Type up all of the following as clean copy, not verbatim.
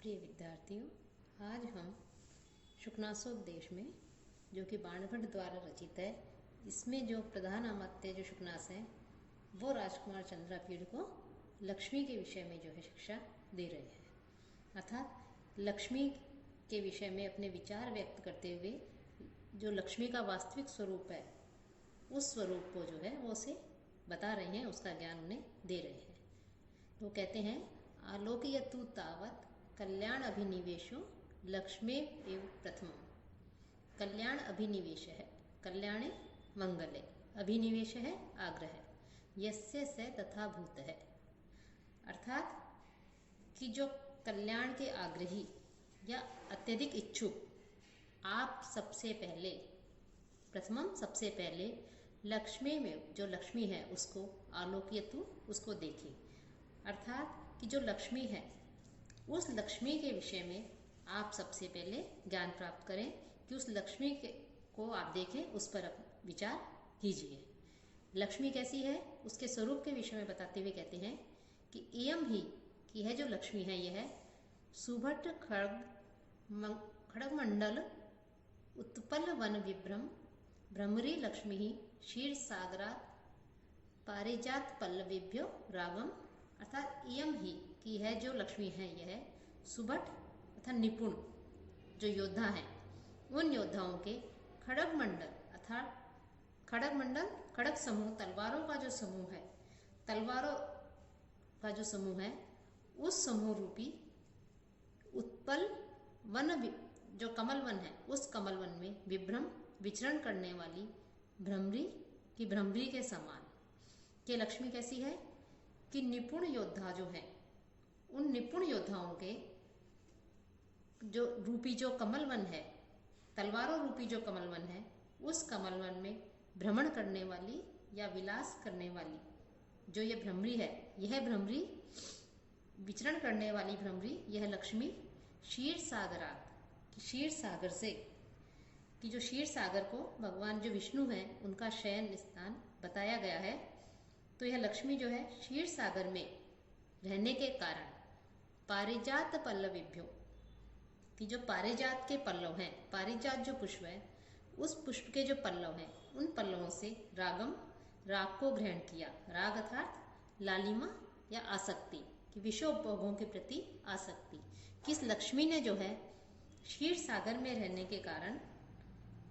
प्रिय विद्यार्थियों, आज हम शुकनासोपदेश में, जो कि बाणभट्ट द्वारा रचित है, इसमें जो प्रधान अमात्य जो शुकनास हैं वो राजकुमार चंद्रापीड़ को लक्ष्मी के विषय में जो है शिक्षा दे रहे हैं। अर्थात लक्ष्मी के विषय में अपने विचार व्यक्त करते हुए जो लक्ष्मी का वास्तविक स्वरूप है उस स्वरूप को जो है वो उसे बता रहे हैं, उसका ज्ञान उन्हें दे रहे हैं। तो कहते हैं, आलोकयतु तावत् कल्याण अभिनिवेशो लक्ष्मी एव प्रथमम। कल्याण अभिनिवेश है, कल्याणे मंगले, अभिनिवेश है आग्रह, यस्य से तथा भूत है। अर्थात कि जो कल्याण के आग्रही या अत्यधिक इच्छुक, आप सबसे पहले, प्रथमम सबसे पहले लक्ष्मी में जो लक्ष्मी है उसको आलोकयतु, उसको देखें। अर्थात कि जो लक्ष्मी है उस लक्ष्मी के विषय में आप सबसे पहले ज्ञान प्राप्त करें, कि उस लक्ष्मी को आप देखें, उस पर विचार कीजिए। लक्ष्मी कैसी है उसके स्वरूप के विषय में बताते हुए कहते हैं कि इयम ही कि है जो लक्ष्मी है, यह है सुभट खड़गमंडल उत्पल वन विभ्रम भ्रमरी लक्ष्मी ही क्षीर सागरात पारिजात पल्लविभ्यो रागम। अर्थात इयम ही कि है जो लक्ष्मी है, यह सुभट अर्थात निपुण जो योद्धा हैं, उन योद्धाओं के खड़गमंडल अर्थात खड़गमंडल, खड़ग समूह, तलवारों का जो समूह है, तलवारों का जो समूह है, उस समूह रूपी उत्पल वन, जो कमल वन है, उस कमल वन में विभ्रम विचरण करने वाली भ्रमरी की भ्रमरी के समान। कि लक्ष्मी कैसी है कि निपुण योद्धा जो है, उन निपुण योद्धाओं के जो रूपी जो कमल वन है, तलवारों रूपी जो कमल वन है, उस कमल वन में भ्रमण करने वाली या विलास करने वाली जो ये भ्रमरी है, यह भ्रमरी विचरण करने वाली भ्रमरी, यह लक्ष्मी क्षीर सागरात, क्षीर सागर से, कि जो क्षीर सागर को भगवान जो विष्णु हैं उनका शयन स्थान बताया गया है। तो यह लक्ष्मी जो है क्षीर सागर में रहने के कारण पारिजात पल्लविभ्यो, कि जो पारिजात के पल्लव हैं, पारिजात जो पुष्प है, उस पुष्प के जो पल्लव हैं, उन पल्लवों से रागम, राग को ग्रहण किया। राग अर्थात लालिमा या आसक्ति, कि विषयोपभोगों के प्रति आसक्ति। किस लक्ष्मी ने जो है क्षीर सागर में रहने के कारण,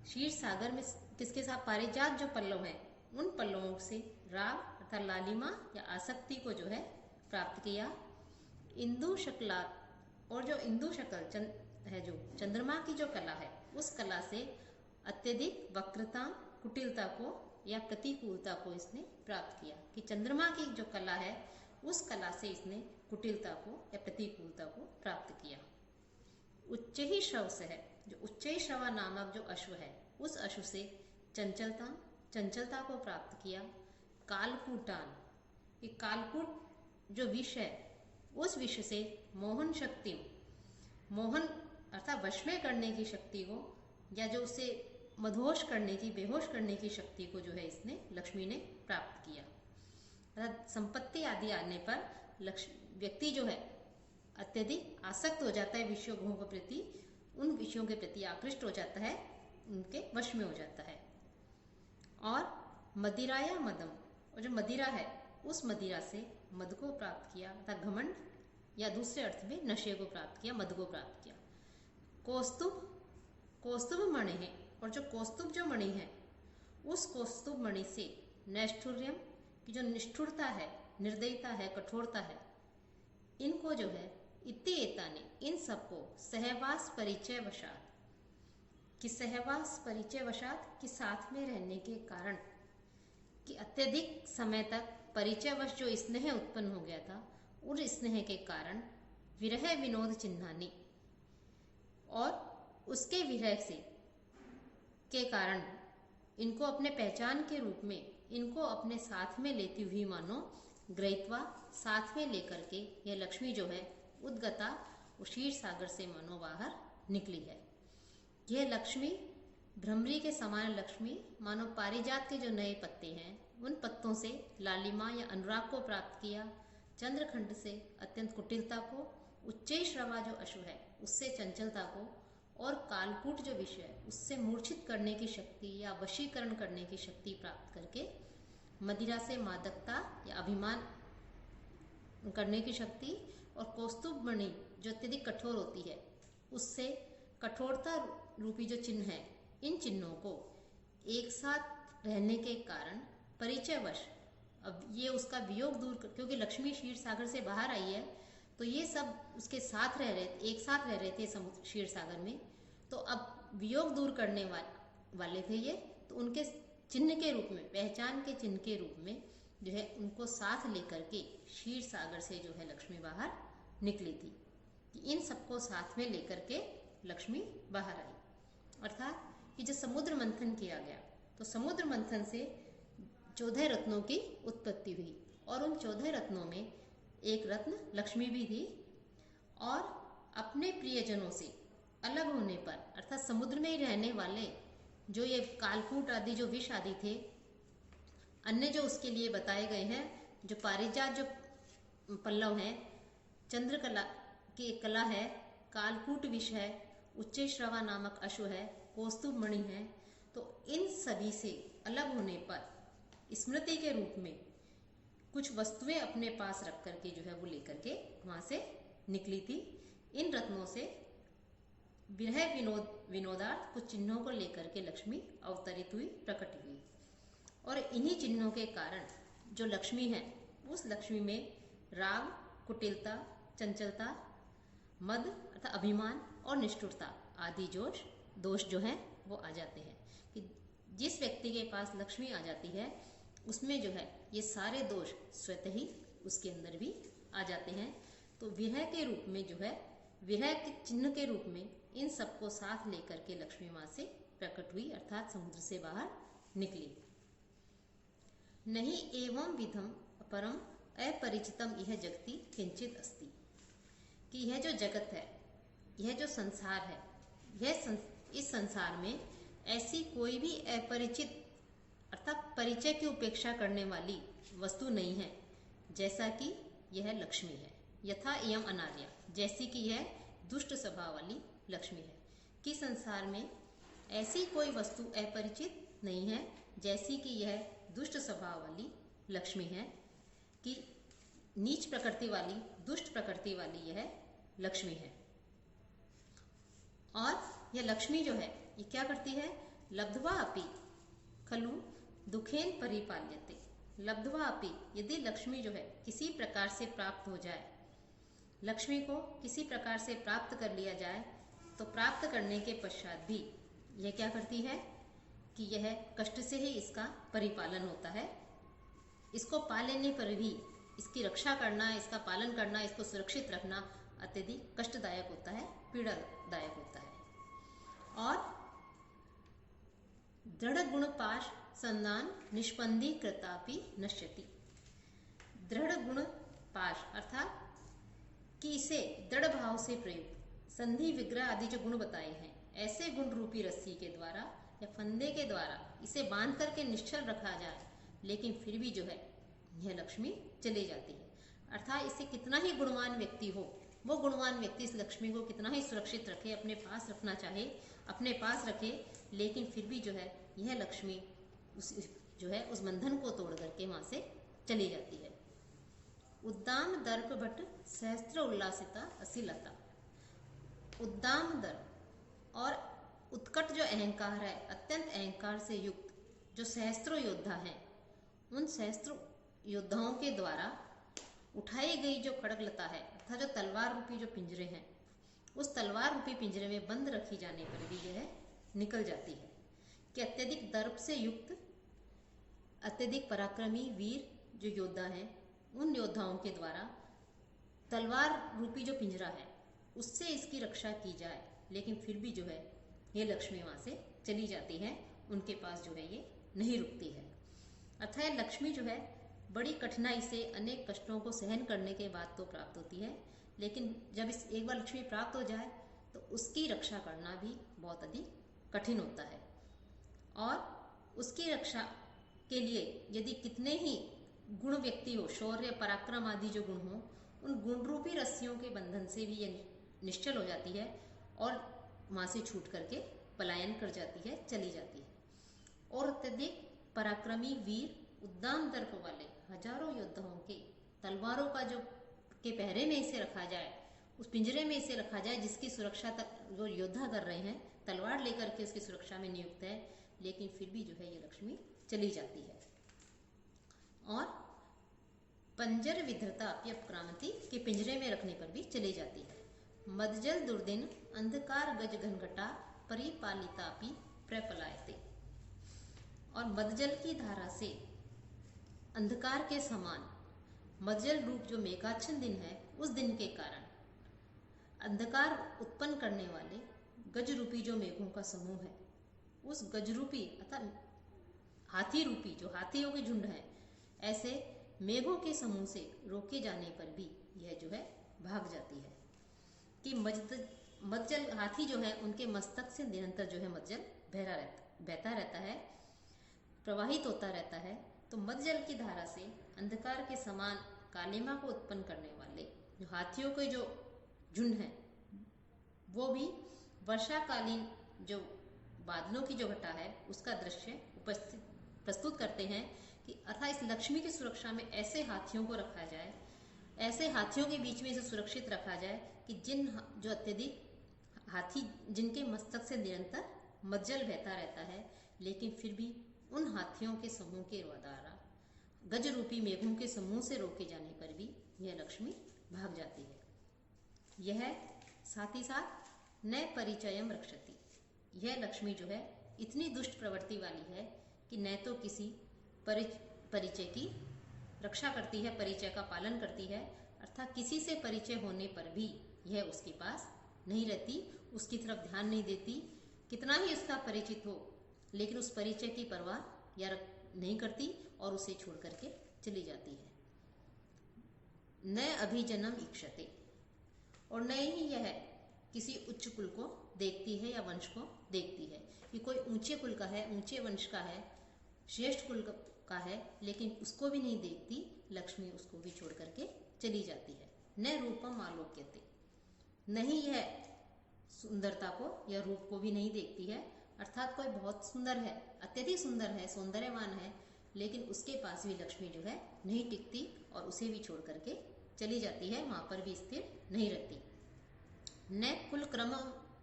क्षीर सागर में किसके साथ पारिजात जो पल्लव हैं, उन पल्लवों से राग अर्थात लालिमा या आसक्ति को जो है प्राप्त किया। इंदु शक्ला, और जो इंदु शक्ल है, जो चंद्रमा की जो कला है, उस कला से अत्यधिक वक्रता, कुटिलता को या प्रतिकूलता को इसने प्राप्त किया। कि चंद्रमा की जो कला है उस कला से इसने कुटिलता को या प्रतिकूलता को प्राप्त किया। उच्च ही श्रव से है, जो उच्च ही श्रवा नामक जो अश्व है, उस अश्व से चंचलता को प्राप्त किया। कालकूटान, ये कालकूट जो विष है, उस विष से मोहन शक्ति, मोहन अर्थात वश में करने की शक्ति को, या जो उसे मदहोश करने की, बेहोश करने की शक्ति को जो है इसने, लक्ष्मी ने प्राप्त किया। अर्थात संपत्ति आदि आने पर व्यक्ति जो है अत्यधिक आसक्त हो जाता है विषयों के प्रति, उन विषयों के प्रति आकृष्ट हो जाता है, उनके वश में हो जाता है। और मदिरा या मदम, और जो मदिरा है उस मदिरा से मद को प्राप्त किया, अर्थात घमंड या दूसरे अर्थ में नशे को प्राप्त किया, मद को प्राप्त किया। कौस्तुभ, कौस्तुभ मणि है, और जो कौस्तुभ जो मणि है, उस कौस्तुभ मणि से नैष्ठुर्यम, की जो निष्ठुरता है, निर्दयता है, कठोरता है, इनको जो है इत्येता ने, इन सबको सहवास परिचय वशात, कि सहवास परिचय वशात, कि साथ में रहने के कारण, कि अत्यधिक समय तक परिचयवश जो स्नेह उत्पन्न हो गया था, उन स्नेह के कारण विरह विनोद चिन्हानी, और उसके विरह से के कारण इनको अपने पहचान के रूप में, इनको अपने साथ में लेती हुई मानो ग्रहित्वा, साथ में लेकर के यह लक्ष्मी जो है उद्गता, क्षीर सागर से मानो बाहर निकली है। यह लक्ष्मी भ्रमरी के समान लक्ष्मी मानो पारिजात के जो नए पत्ते हैं, उन पत्तों से लालिमा या अनुराग को प्राप्त किया, चंद्रखंड से अत्यंत कुटिलता को उच्चैःश्रवा जो अश्व है उससे चंचलता को, और कालकूट जो विषय है उससे मूर्छित करने की शक्ति या वशीकरण करने की शक्ति प्राप्त करके मदिरा से मादकता या अभिमान करने की शक्ति, और कौस्तुभ मणि जो अत्यधिक कठोर होती है उससे कठोरता रूपी जो चिन्ह है, इन चिन्हों को एक साथ रहने के कारण परिचयवश, अब ये उसका वियोग दूर क्योंकि लक्ष्मी क्षीर सागर से बाहर आई है तो ये सब उसके साथ रह रहे, एक साथ रह रहे थे क्षीर सागर में, तो अब वियोग दूर करने वाले थे ये, तो उनके चिन्ह के रूप में, पहचान के चिन्ह के रूप में जो है उनको साथ लेकर के क्षीर सागर से जो है लक्ष्मी बाहर निकली थी, कि इन सबको साथ में लेकर के लक्ष्मी बाहर आई। अर्थात कि जब समुद्र मंथन किया गया तो समुद्र मंथन से 14 रत्नों की उत्पत्ति हुई, और उन 14 रत्नों में एक रत्न लक्ष्मी भी थी, और अपने प्रियजनों से अलग होने पर, अर्थात समुद्र में ही रहने वाले जो ये कालकूट आदि जो विष आदि थे, अन्य जो उसके लिए बताए गए हैं, जो पारिजात जो पल्लव हैं, चंद्रकला की कला है, कालकूट विष है, उच्चैःश्रवा नामक अश्व है, कौस्तुभ मणि है, तो इन सभी से अलग होने पर स्मृति के रूप में कुछ वस्तुएं अपने पास रख करके जो है वो लेकर के वहां से निकली थी। इन रत्नों से विरह विनोदार्थ कुछ चिन्हों को लेकर के लक्ष्मी अवतरित हुई, प्रकट हुई, और इन्हीं चिन्हों के कारण जो लक्ष्मी है उस लक्ष्मी में राग, कुटिलता, चंचलता, मद अर्थात अभिमान और निष्ठुरता आदि दोष जो हैं वो आ जाते हैं, कि जिस व्यक्ति के पास लक्ष्मी आ जाती है उसमें जो है ये सारे दोष स्वतः ही उसके अंदर भी आ जाते हैं। तो विरह के रूप में जो है, विरह के चिन्ह के रूप में इन सबको साथ लेकर के लक्ष्मी माँ से प्रकट हुई, अर्थात समुद्र से बाहर निकली। नहीं एवं विधम परम अपरिचितम यह जगति किंचित अस्ति, कि यह जो जगत है, यह जो संसार है, इस संसार में ऐसी कोई भी अपरिचित अर्थात परिचय की उपेक्षा करने वाली वस्तु नहीं है, जैसा कि यह लक्ष्मी है। यथा इयम अनार्या, जैसी कि यह दुष्ट स्वभाव वाली लक्ष्मी है, कि संसार में ऐसी कोई वस्तु अपरिचित नहीं है जैसी कि यह दुष्ट स्वभाव वाली लक्ष्मी है, कि नीच प्रकृति वाली, दुष्ट प्रकृति वाली यह लक्ष्मी है। और यह लक्ष्मी जो है ये क्या करती है, लब्ध्वा अपि खलु दुखेन परिपाल्यते, लब्ध्वा अपि, यदि लक्ष्मी जो है किसी प्रकार से प्राप्त हो जाए, लक्ष्मी को किसी प्रकार से प्राप्त कर लिया जाए, तो प्राप्त करने के पश्चात भी यह क्या करती है कि यह कष्ट से ही इसका परिपालन होता है। इसको पा लेने पर भी इसकी रक्षा करना, इसका पालन करना, इसको सुरक्षित रखना अत्यधिक कष्टदायक होता है, पीड़ादायक होता है। और दृढ़ गुण पाश संदान निष्पंदी कृतापि नश्यति, दृढ़ गुण पाश अर्थात कि इसे दृढ़ भाव से प्रयुक्त संधि विग्रह आदि जो गुण बताए हैं, ऐसे गुण रूपी रस्सी के द्वारा या फंदे के द्वारा इसे बांध करके निश्चल रखा जाए, लेकिन फिर भी जो है यह लक्ष्मी चली जाती है। अर्थात इसे कितना ही गुणवान व्यक्ति हो, वो गुणवान व्यक्ति इस लक्ष्मी को कितना ही सुरक्षित रखे, अपने पास रखना चाहे, अपने पास रखे, लेकिन फिर भी जो है यह लक्ष्मी उस बंधन को तोड़ करके वहां से चली जाती है। उद्दाम दर्प भट्ट सहस्त्र उल्लासिता असिलता, उद्दाम दर्प और उत्कट जो अहंकार है, अत्यंत अहंकार से युक्त जो सहस्त्रों योद्धा हैं, उन सहस्त्र योद्धाओं के द्वारा उठाई गई जो खड़गलता है, अर्थात जो तलवार रूपी जो पिंजरे हैं, उस तलवार रूपी पिंजरे में बंद रखी जाने पर भी यह निकल जाती है। कि अत्यधिक दर्प से युक्त अत्यधिक पराक्रमी वीर जो योद्धा हैं, उन योद्धाओं के द्वारा तलवार रूपी जो पिंजरा है उससे इसकी रक्षा की जाए, लेकिन फिर भी जो है ये लक्ष्मी वहां से चली जाती है, उनके पास जो है ये नहीं रुकती है। अतः लक्ष्मी जो है बड़ी कठिनाई से अनेक कष्टों को सहन करने के बाद तो प्राप्त होती है, लेकिन जब इस एक बार लक्ष्मी प्राप्त हो जाए तो उसकी रक्षा करना भी बहुत अधिक कठिन होता है। और उसकी रक्षा के लिए यदि कितने ही गुण व्यक्ति हो, शौर्य पराक्रम आदि जो गुण हो, उन गुण रूपी रस्सियों के बंधन से भी ये निश्चल हो जाती है और वहां से छूट करके पलायन कर जाती है, चली जाती है। और अत्यधिक पराक्रमी वीर उद्दाम दर्प वाले हजारों योद्धाओं के तलवारों का जो के पहरे में इसे रखा जाए, उस पिंजरे में इसे रखा जाए जिसकी सुरक्षा जो योद्धा कर रहे हैं तलवार लेकर के उसकी सुरक्षा में नियुक्त है, लेकिन फिर भी जो है ये लक्ष्मी चली जाती है। और पंजर विधृता अपक्रांति के पिंजरे में रखने पर भी चली जाती है। मदजल दुर्दिन अंधकार गज घनघटा परिपालितापि प्रपलायते। और मदजल की धारा से अंधकार के समान मदजल रूप जो मेघाच्छन्न दिन है, उस दिन के कारण अंधकार उत्पन्न करने वाले गज रूपी जो मेघों का समूह है, उस गज रूपी अर्थात हाथी रूपी जो हाथियों के झुंड है, ऐसे मेघों के समूह से रोके जाने पर भी यह जो है भाग जाती है। कि मज्जल हाथी जो है उनके मस्तक से निरंतर जो है मज्जल बहता रहता है, प्रवाहित होता रहता है। तो मज्जल की धारा से अंधकार के समान कालिमा को उत्पन्न करने वाले जो हाथियों के जो झुंड हैं, वो भी वर्षाकालीन जो बादलों की जो घटा है उसका दृश्य प्रस्तुत करते हैं कि अर्थात इस लक्ष्मी की सुरक्षा में ऐसे हाथियों को रखा जाए, ऐसे हाथियों के बीच में इसे सुरक्षित रखा जाए कि जो अत्यधिक हाथी जिनके मस्तक से निरंतर मज्जल बहता रहता है, लेकिन फिर भी उन हाथियों के समूह के द्वारा गज रूपी मेघों के समूह से रोके जाने पर भी यह लक्ष्मी भाग जाती है। यह साथ ही साथ न परिचयम रक्षति, यह लक्ष्मी जो है इतनी दुष्ट प्रवृत्ति वाली है कि न तो किसी परिचय की रक्षा करती है, परिचय का पालन करती है, अर्थात किसी से परिचय होने पर भी यह उसके पास नहीं रहती, उसकी तरफ ध्यान नहीं देती। कितना ही उसका परिचित हो, लेकिन उस परिचय की परवाह या नहीं करती और उसे छोड़ करके चली जाती है। न अभिजनम इक्षते, और न ही यह किसी उच्च कुल को देखती है या वंश को देखती है कि कोई ऊंचे कुल का है, ऊंचे वंश का है, श्रेष्ठ कुल का है, लेकिन उसको भी नहीं देखती। लक्ष्मी उसको भी छोड़ करके चली जाती है। न रूपम आलोक्यते, नहीं यह सुंदरता को या रूप को भी नहीं देखती है, अर्थात कोई बहुत सुंदर है, अत्यधिक सुंदर है, सौंदर्यवान है, लेकिन उसके पास भी लक्ष्मी जो है नहीं टिकती और उसे भी छोड़ करके चली जाती है, वहां पर भी स्थिर नहीं रहती। न कुल क्रम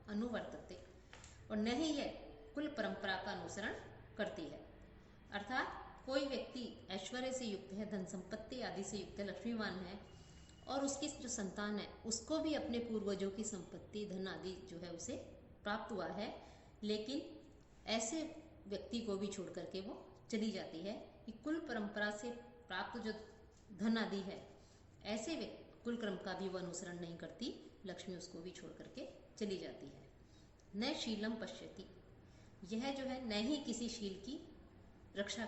अनुवर्तते, और न ही यह कुल परंपरा का अनुसरण करती है। अर्थात कोई व्यक्ति ऐश्वर्य से युक्त है, धन संपत्ति आदि से युक्त है, लक्ष्मीवान है, और उसकी जो संतान है उसको भी अपने पूर्वजों की संपत्ति धन आदि जो है उसे प्राप्त हुआ है, लेकिन ऐसे व्यक्ति को भी छोड़ करके वो चली जाती है कि कुल परंपरा से प्राप्त जो धन आदि है, ऐसे कुल क्रम का भी वो अनुसरण नहीं करती, लक्ष्मी उसको भी छोड़ करके चली जाती है। न शीलम पश्यति, यह जो है न ही किसी शील की रक्षा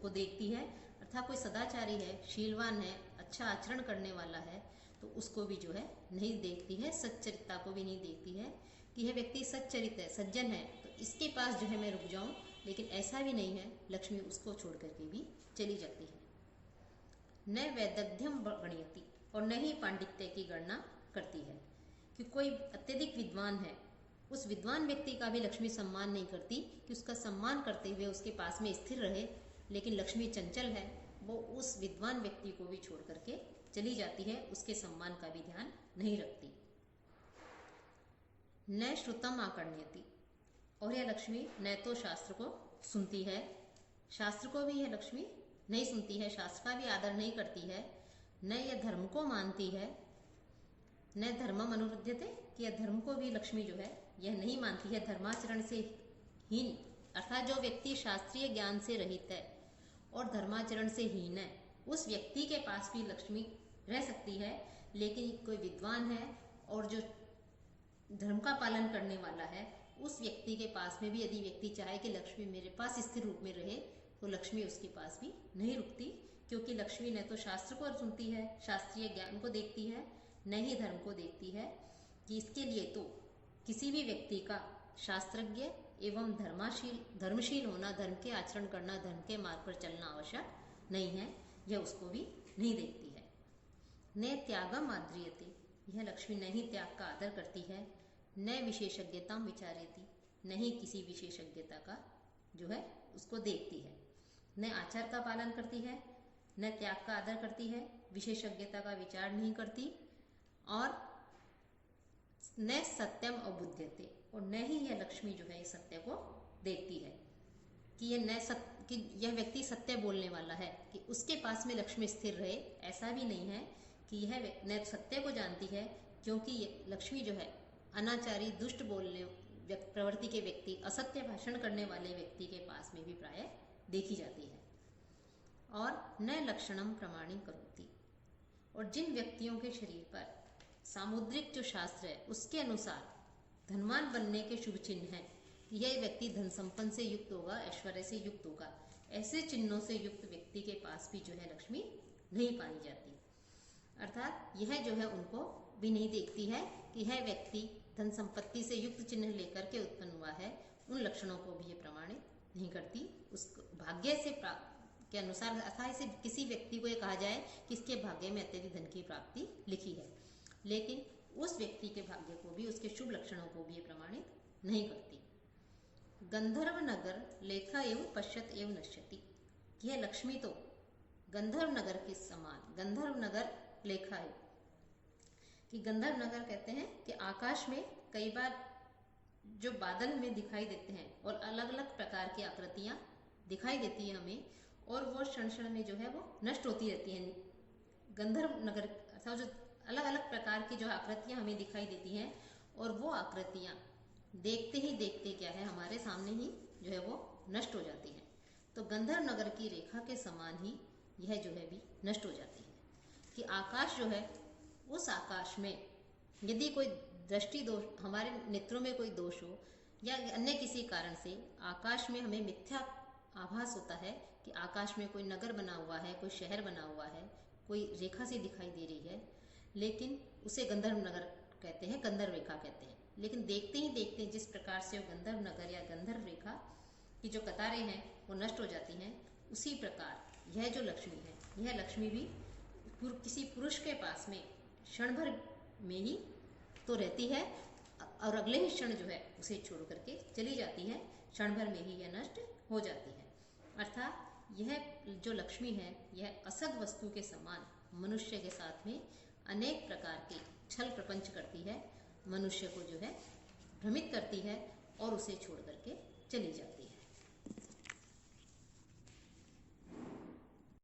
को देखती है, अर्थात कोई सदाचारी है, शीलवान है, अच्छा आचरण करने वाला है, तो उसको भी जो है नहीं देखती है, सच्चरित्रता को भी नहीं देखती है कि यह व्यक्ति सच्चरित है, सज्जन है, तो इसके पास जो है मैं रुक जाऊं, लेकिन ऐसा भी नहीं है, लक्ष्मी उसको छोड़ करके भी चली जाती है। न वैदग्ध्यम गणयति, और न ही पांडित्य की गणना करती है कि कोई अत्यधिक विद्वान है, उस विद्वान व्यक्ति का भी लक्ष्मी सम्मान नहीं करती कि उसका सम्मान करते हुए उसके पास में स्थिर रहे, लेकिन लक्ष्मी चंचल है, वो उस विद्वान व्यक्ति को भी छोड़ करके चली जाती है, उसके सम्मान का भी ध्यान नहीं रखती। न श्रुतम आकर्ण्यति, और यह लक्ष्मी न तो शास्त्र को सुनती है, शास्त्र को भी यह लक्ष्मी नहीं सुनती है, शास्त्र का भी आदर नहीं करती है, न यह धर्म को मानती है, न धर्मम अनुरुध्यते, कि यह धर्म को भी लक्ष्मी जो है यह नहीं मानती है, धर्माचरण से हीन, अर्थात जो व्यक्ति शास्त्रीय ज्ञान से रहित है और धर्माचरण से हीन है, उस व्यक्ति के पास भी लक्ष्मी रह सकती है, लेकिन कोई विद्वान है और जो धर्म का पालन करने वाला है, उस व्यक्ति के पास में भी यदि व्यक्ति चाहे कि लक्ष्मी मेरे पास स्थिर रूप में रहे, तो लक्ष्मी उसके पास भी नहीं रुकती, क्योंकि लक्ष्मी न तो शास्त्र को सुनती है, शास्त्रीय ज्ञान को देखती है, न ही धर्म को देखती है, कि इसके लिए तो किसी भी व्यक्ति का शास्त्रज्ञ एवं धर्मशील होना, धर्म के आचरण करना, धर्म के मार्ग पर चलना आवश्यक नहीं है, यह उसको भी नहीं देखती है। न त्यागम आद्रियते, यह लक्ष्मी न ही त्याग का आदर करती है, न विशेषज्ञता विचारेती, न ही किसी विशेषज्ञता का जो है उसको देखती है, न आचार का पालन करती है, न त्याग का आदर करती है, विशेषज्ञता का विचार नहीं करती, और न सत्यम अबुध्यते, और न ही यह लक्ष्मी जो है इस सत्य को देखती है कि यह व्यक्ति सत्य बोलने वाला है, कि उसके पास में लक्ष्मी स्थिर रहे। ऐसा भी नहीं है कि यह न सत्य को जानती है, क्योंकि ये लक्ष्मी जो है अनाचारी, दुष्ट बोलने प्रवृत्ति के व्यक्ति, असत्य भाषण करने वाले व्यक्ति के पास में भी प्राय देखी जाती है। और न लक्षणम प्रमाणी करोति, और जिन व्यक्तियों के शरीर पर सामुद्रिक जो शास्त्र है उसके अनुसार धनवान बनने के शुभ चिन्ह हैं, यह व्यक्ति धन संपन्न से युक्त होगा, ऐश्वर्य से युक्त होगा, ऐसे चिन्हों से युक्त व्यक्ति के पास भी जो है लक्ष्मी नहीं पाई जाती। अर्थात यह जो है उनको भी नहीं देखती है कि यह व्यक्ति धन संपत्ति से युक्त चिन्ह लेकर के उत्पन्न हुआ है, उन लक्षणों को भी ये प्रमाणित नहीं करती। उस भाग्य से के अनुसार अर्थात से किसी व्यक्ति को ये कहा जाए कि इसके भाग्य में अत्यधिक धन की प्राप्ति लिखी है, लेकिन उस व्यक्ति के भाग्य को भी, उसके शुभ लक्षणों को भी ये प्रमाणित नहीं करती। गंधर्व नगर लेखा एवं पश्यत एवं नश्यति, यह लक्ष्मी तो गंधर्व नगर के समान, गंधर्व नगर लेखा है कि गंधर्व नगर कहते हैं कि आकाश में कई बार जो बादल हमें दिखाई देते हैं और अलग अलग प्रकार की आकृतियां दिखाई देती है हमें, और वो क्षण क्षण में जो है वो नष्ट होती रहती हैं। गंधर्व नगर अर्थात जो अलग अलग प्रकार की जो आकृतियां हमें दिखाई देती हैं, और वो आकृतियां देखते ही देखते क्या है हमारे सामने ही जो है वो नष्ट हो जाती हैं। तो गंधर्व नगर की रेखा के समान ही यह जो है भी नष्ट हो जाती है कि आकाश जो है, उस आकाश में यदि कोई दृष्टि दोष, हमारे नेत्रों में कोई दोष हो या अन्य किसी कारण से आकाश में हमें मिथ्या आभास होता है कि आकाश में कोई नगर बना हुआ है, कोई शहर बना हुआ है, कोई रेखा सी दिखाई दे रही है, लेकिन उसे गंधर्व नगर कहते हैं, गंधर्व रेखा कहते हैं। लेकिन देखते ही देखते जिस प्रकार से वो गंधर्व नगर या गंधर्व रेखा की जो कतारें हैं वो नष्ट हो जाती हैं, उसी प्रकार यह जो लक्ष्मी है, यह लक्ष्मी भी किसी पुरुष के पास में क्षण भर में ही तो रहती है, और अगले ही क्षण जो है उसे छोड़ करके चली जाती है, क्षण भर में ही यह नष्ट हो जाती है। अर्थात यह जो लक्ष्मी है यह असद वस्तु के समान मनुष्य के साथ में अनेक प्रकार के छल प्रपंच करती है, मनुष्य को जो है भ्रमित करती है और उसे छोड़ करके चली जाती है।